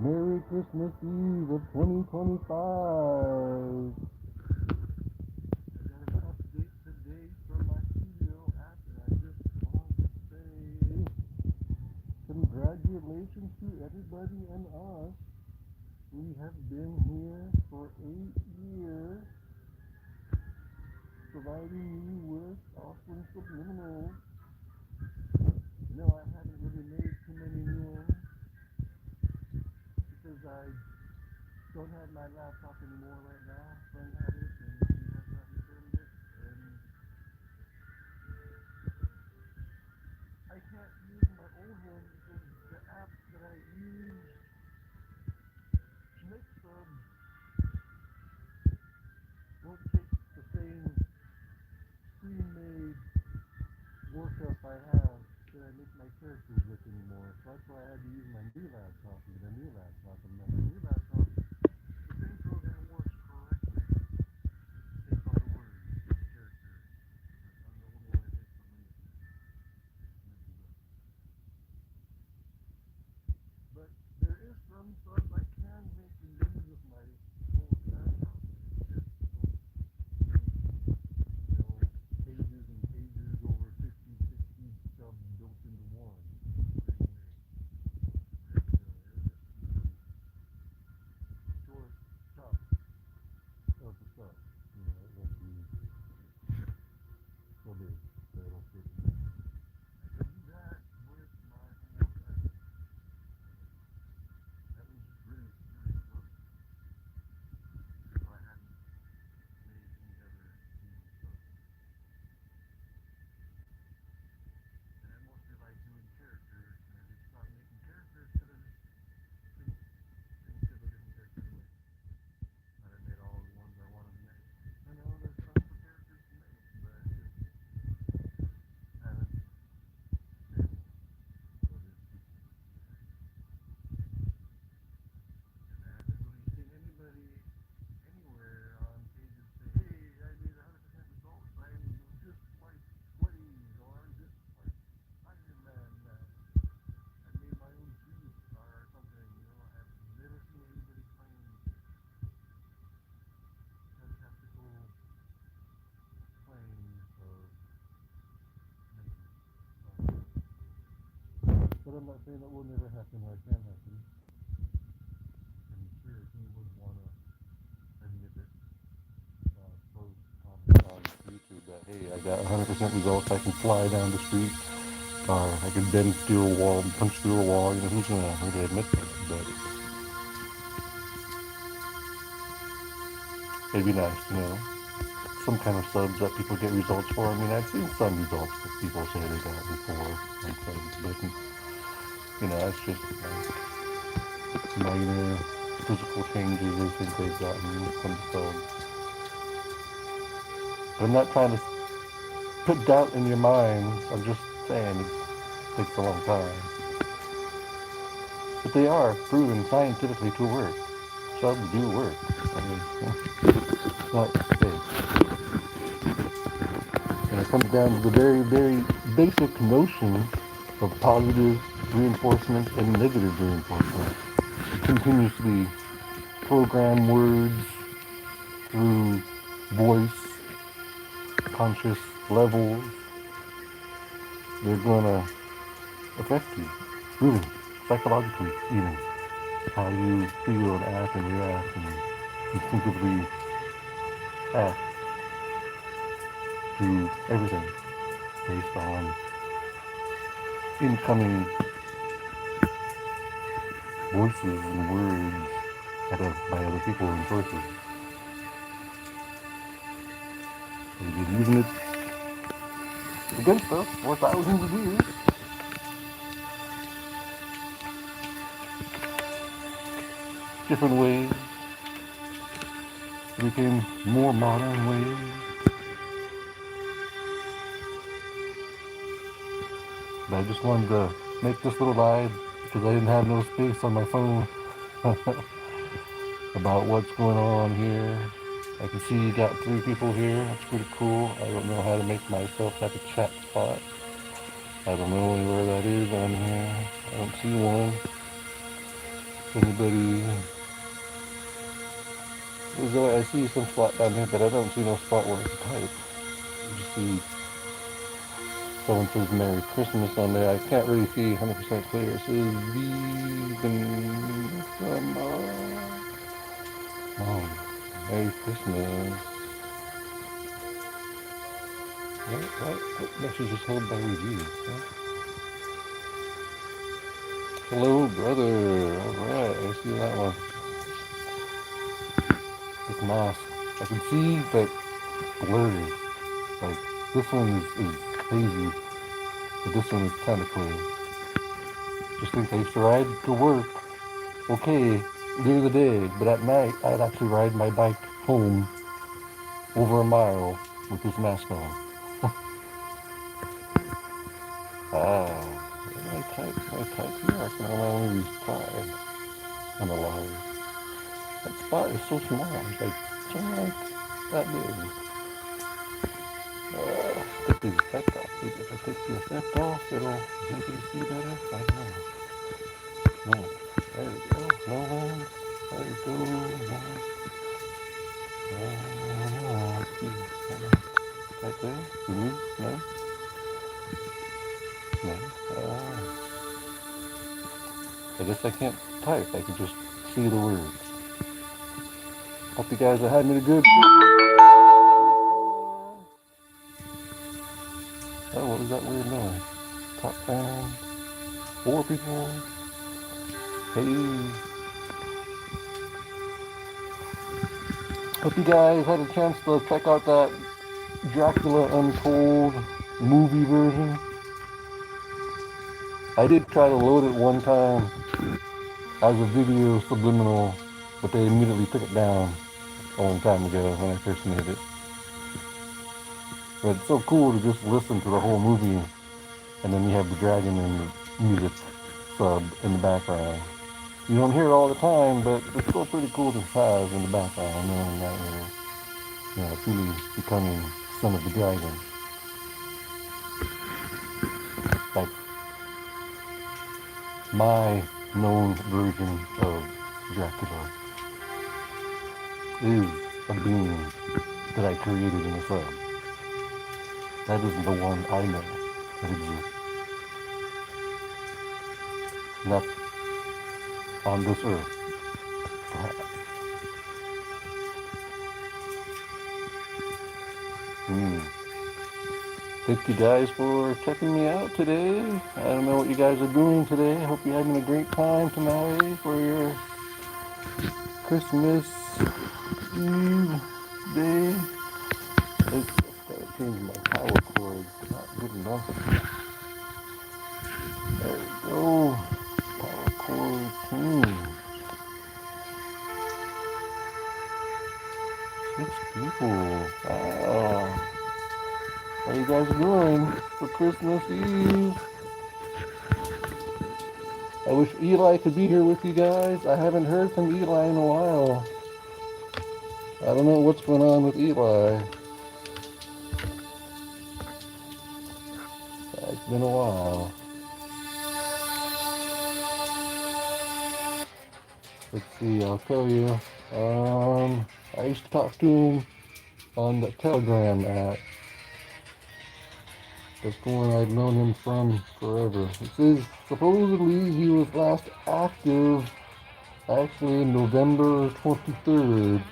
Merry Christmas Eve of 2025. I got an update today from my studio app, and I just wanted to say congratulations to everybody and us. We have been here for 8 years, providing you with awesome subliminals. No, I haven't really made too many new ones because I don't have my laptop anymore right now. Friend had it, and he has not returned it, and I can't use my old one because the app that I use to make subs won't take the same pre-made workup I have that I make my characters with anymore. So that's why I had to use my new laptop to get a new laptop, and my new laptop, the same program works correctly based on the words, the characters. On the old one, it takes the limit. But there is some subs I can make use of my old laptop. Just pages and pages over 50, 60 subs built into one. But it'll just be short chops of the sub. It won't be so big that it'll fit in there. I could do that with my old laptop. That was really, really close. So I hadn't made any other new subs. And I mostly like doing characters, and I just stopped making characters because I just couldn't fit a different character to make. And I made all the ones I wanted to make. I know there's tons of characters to make, but I just haven't been so busy. And I haven't really seen anybody anywhere on pages say, hey, I made 100% results. I'm just like Blaze, or I'm just like Iron Man now. I made my own superstar or something. I've never seen anybody claim fantastical claims of making. But I'm not saying that will never happen or it can happen. I'm sure he would want to admit it. Post comments on YouTube that, hey, I got 100% results. I can fly down the street, or I can bend through a wall, punch through a wall. Who's gonna really admit that? But it'd be nice, some kind of subs that people get results for. I mean, I've seen some results that people say they got before on subs, but it's just minor physical changes they think they've gotten from the subs. But I'm not trying to put doubt in your minds. I'm just saying it takes a long time. But they are proven scientifically to work. Subs do work. I mean, it's not fake. And it comes down to the very, very basic notion of positive reinforcement and negative reinforcement. You continuously program words through voice, conscious levels. They're gonna affect you, really, psychologically even. How you feel and act and react and instinctively act to everything based on incoming voices and words by other people and sources. They've been using it against us for thousands of years. Different ways. It became more modern ways. But I just wanted to make this little live because I didn't have no space on my phone about what's going on here. I can see you got 3 people here. That's pretty cool. I don't know how to make myself have a chat spot. I don't know where that is on here. I don't see one. Anybody? I see some spot down here, but I don't see no spot where I can type. I just see someone says Merry Christmas on there. I can't really see 100% clear. It says vegan from Mom. Merry Christmas. What message is held by review? Huh? Hello, brother. Alright, I see that one. This mask. I can see, but blurry. Like, this one is crazy, but this one is kind of clear. Just think I used to ride to work, okay, during the day, but at night I'd actually ride my bike home over a mile with this mask on. Ah, my type here, I can only reply on a live. That spot is so small, it's like that big. Take the effect off. Maybe if I take the effect off, it'll make it see better. I don't know. No. There we go. No one. There we go. No. Let's see. Right there. Remove. No. No. I guess I can't type. I can just see the words. Hope you guys are having a good. Oh, what was that weird noise? Top down. 4 people. Hey. Hope you guys had a chance to check out that Dracula Untold movie version. I did try to load it one time as a video subliminal, but they immediately took it down a long time ago when I first made it. But it's so cool to just listen to the whole movie, and then you have the dragon and the music sub in the background. You don't hear it all the time, but it's still pretty cool to have in the background, knowing that you're truly becoming son of the dragon. Like my known version of Dracula is a being that I created in a sub. That isn't the one I know that exists. Not on this earth, perhaps. Thank you guys for checking me out today. I don't know what you guys are doing today. I hope you're having a great time tonight for your Christmas Eve day. Let's start changing my power cord. Not good enough. There we go. Power cord change. 6 people. Wow. How you guys doing for Christmas Eve? I wish Eli could be here with you guys. I haven't heard from Eli in a while. I don't know what's going on with Eli. It's been a while. Let's see, I'll tell you. I used to talk to him on the Telegram app. That's the one I've known him from forever. It says supposedly he was last active actually November 23rd.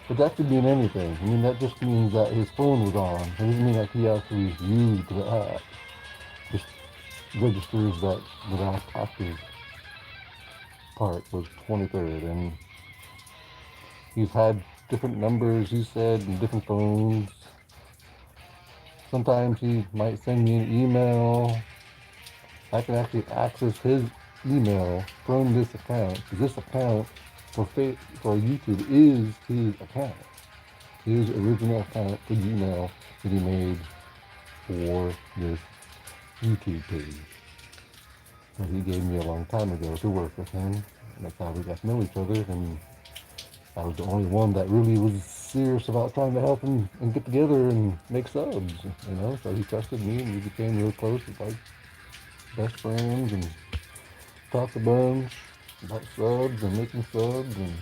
But that could mean anything. I mean, that just means that his phone was on. It doesn't mean that he actually used the app. Just registers that the last active part was 23rd. And he's had different numbers, he said, and different phones. Sometimes he might send me an email. I can actually access his email from this account. This account for YouTube is his account. His original account for Gmail that he made for this YouTube page. That he gave me a long time ago to work with him. And that's how we got to know each other. And I was the only one that really was serious about trying to help him and get together and make subs, So he trusted me and we became real close, like best friends, and talked a bunch. about subs and making subs, and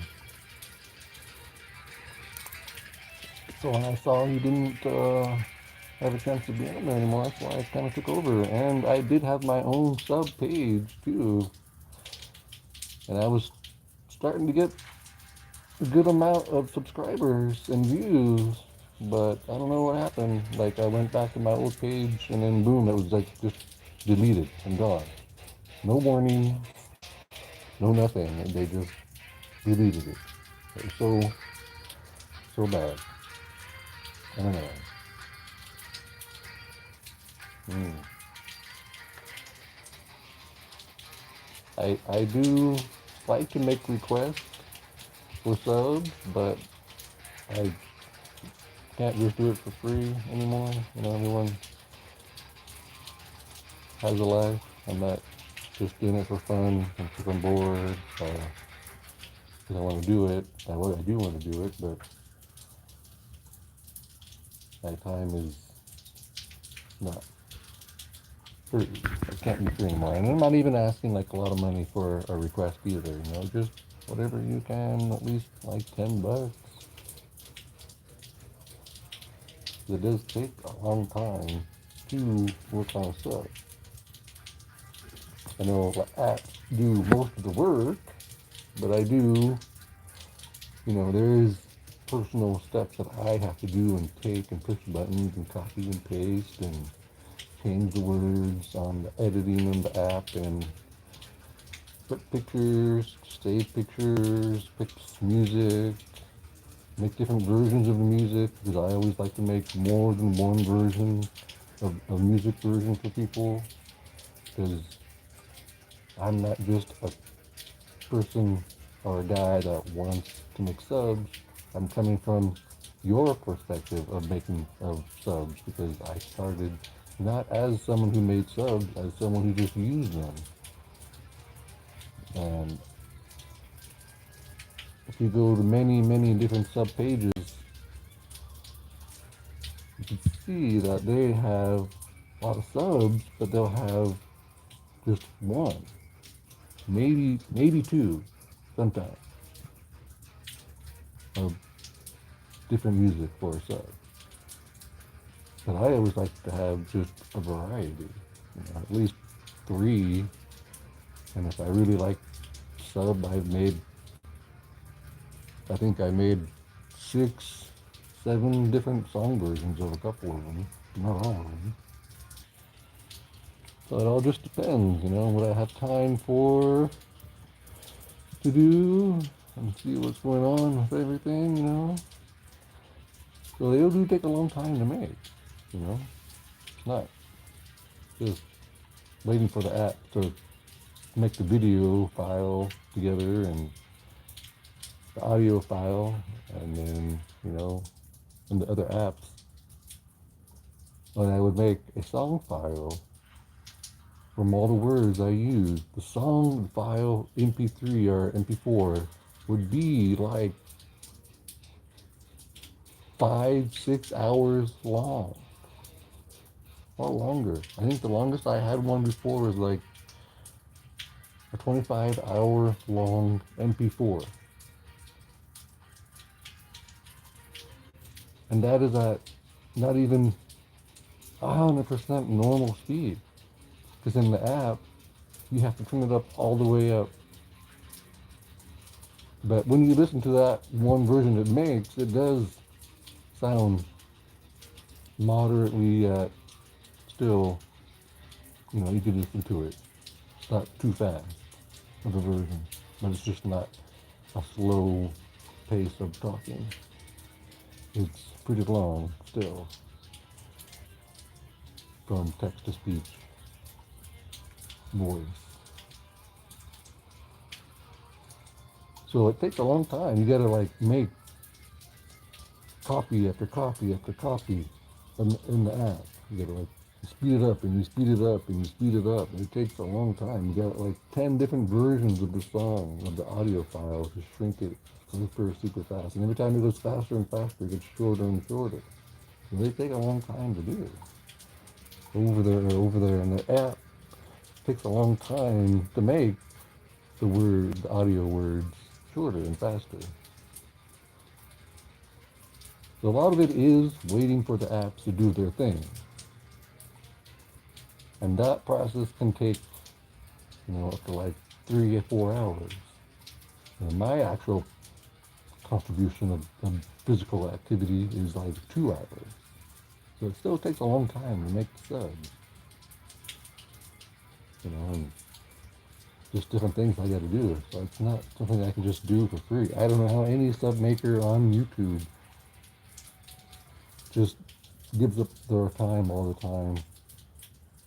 so when I saw he didn't have a chance to be on there anymore, that's why I kind of took over. And I did have my own sub page too, and I was starting to get a good amount of subscribers and views. But I don't know what happened. Like I went back to my old page, and then boom, it was like just deleted and gone. No warning, no nothing. And they just deleted it. It was so bad. I don't know. Mm. I do like to make requests for subs, but I can't just do it for free anymore. You know, everyone has a life. I'm not just doing it for fun and because I'm bored or because I want to do it. I do want to do it, but my time is not free. It can't be free anymore. And I'm not even asking like a lot of money for a request either. You know, just whatever you can, at least like $10. It does take a long time to work on a sub. I know apps do most of the work, but I do, you know, there is personal steps that I have to do and take and push buttons and copy and paste and change the words on the editing in the app and put pictures, save pictures, fix music, make different versions of the music because I always like to make more than one version of music version for people because I'm not just a person or a guy that wants to make subs. I'm coming from your perspective of making of subs because I started not as someone who made subs, as someone who just used them. And if you go to many different sub pages, you can see that they have a lot of subs, but they'll have just one, maybe two, sometimes of different music for a sub. But I always like to have just a variety, you know, at least three. And if I really like sub, I think I made 6, 7 different song versions of a couple of them, not all of them. So it all just depends, you know, what I have time for to do and see what's going on with everything, you know. So they do take a long time to make, you know. It's not just waiting for the app to make the video file together and the audio file, and then, you know, in the other apps, when I would make a song file from all the words I use, the song file MP3 or MP4 would be like 5, 6 hours long or longer. I think the longest I had one before was like a 25-hour long MP4. And that is at not even 100% normal speed. Because in the app, you have to turn it up all the way up. But when you listen to that one version it makes, it does sound moderately still, you know, you can listen to it. It's not too fast of a version, but it's just not a slow pace of talking. It's pretty long still from text to speech voice. So it takes a long time. You gotta like make copy after copy after copy in the app. You gotta like speed it up and you speed it up and you speed it up. And it takes a long time. You got like 10 different versions of the song, of the audio file to shrink it super fast. And every time it goes faster and faster, it gets shorter and shorter. So they take a long time to do over there. And the app takes a long time to make the audio words shorter and faster. So a lot of it is waiting for the apps to do their thing. And that process can take, up to like 3 or 4 hours. And my actual contribution of physical activity is like 2 hours. So it still takes a long time to make the subs. And just different things I got to do. So it's not something I can just do for free. I don't know how any sub maker on YouTube just gives up their time all the time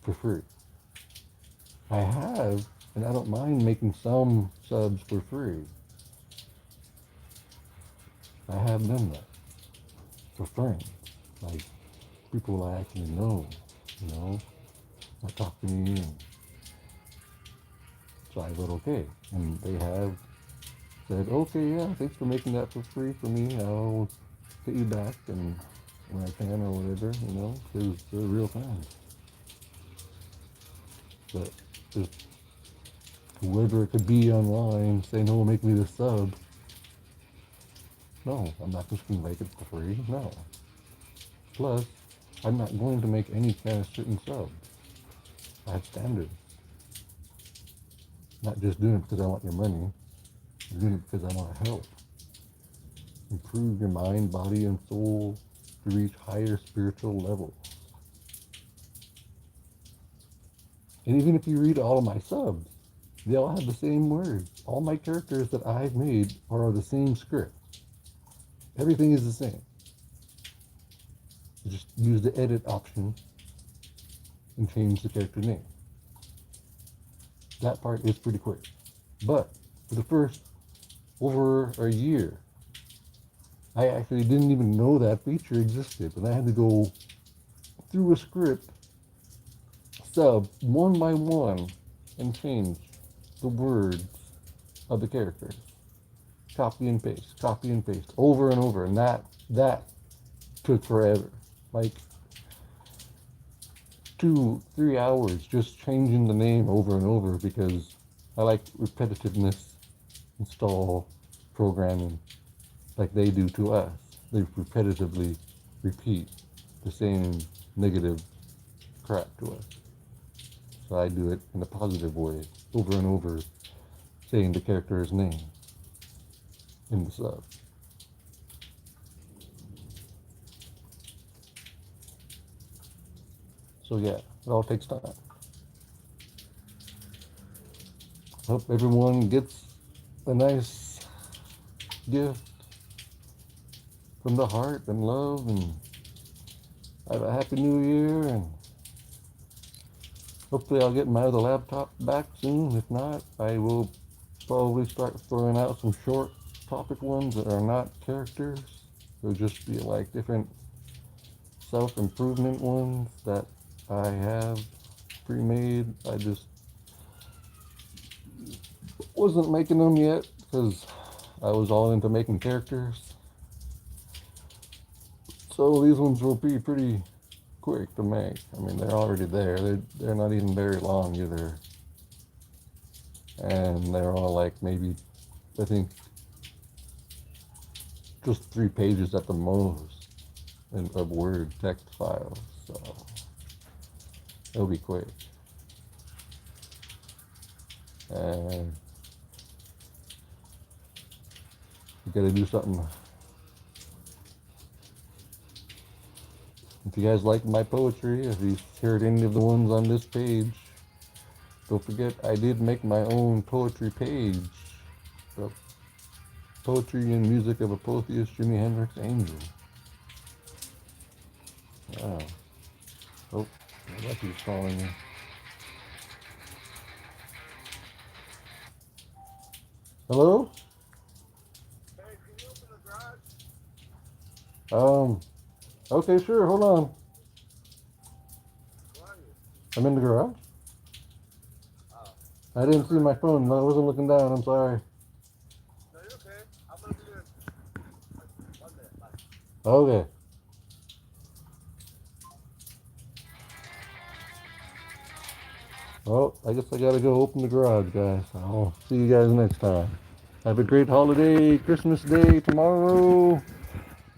for free. I have, and I don't mind making some subs for free. I have done that for friends, like people I actually know, that talk to me, and so I said okay, and they have said, okay, yeah, thanks for making that for free for me. I'll pay you back and when I can or whatever, because they're real fans. But just whoever it could be online say, no, make me the sub. No, I'm not just going to make it for free. No. Plus, I'm not going to make any kind of certain subs. I have standards. Not just doing it because I want your money. I'm doing it because I want to help. Improve your mind, body, and soul to reach higher spiritual levels. And even if you read all of my subs, they all have the same words. All my characters that I've made are the same script. Everything is the same. You just use the edit option and change the character name. That part is pretty quick. But for the first over a year, I actually didn't even know that feature existed. And I had to go through a script, sub one by one, and change the words of the characters. Copy and paste, over and over. And that took forever. Like 2-3 hours just changing the name over and over because I like repetitiveness install programming like they do to us. They repetitively repeat the same negative crap to us. So I do it in a positive way, over and over, saying the character's name in the sub. So yeah, it all takes time. Hope everyone gets a nice gift from the heart and love, and have a happy new year, and hopefully I'll get my other laptop back soon. If not, I will probably start throwing out some short topic ones that are not characters. They'll just be like different self-improvement ones that I have pre-made. I just wasn't making them yet because I was all into making characters. So these ones will be pretty quick to make. I mean, they're already there. They're not even very long either. And they're all like maybe, I think, just 3 pages at the most of Word text files. So it'll be quick. And you gotta do something. If you guys like my poetry, if you heard any of the ones on this page, don't forget I did make my own poetry page. The Poetry and Music of Apotheosis Jimi Hendrix Angel. Wow. Oh, my nephew's calling me. Hello? Hey, can you open the garage? Okay, sure, hold on. Where are you? I'm in the garage. Oh. I didn't see my phone. I wasn't looking down. I'm sorry. No, you're okay. I'm gonna be there. 1 minute. Bye. Okay. Well, I guess I gotta go open the garage, guys. I'll see you guys next time. Have a great holiday, Christmas Day tomorrow,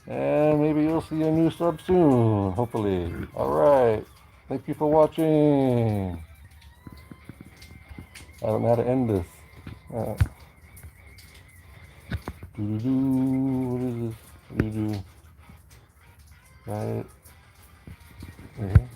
and maybe you'll see a new sub soon, hopefully. Alright, thank you for watching. I don't know how to end this. What is this? What do you do? Right? Right here?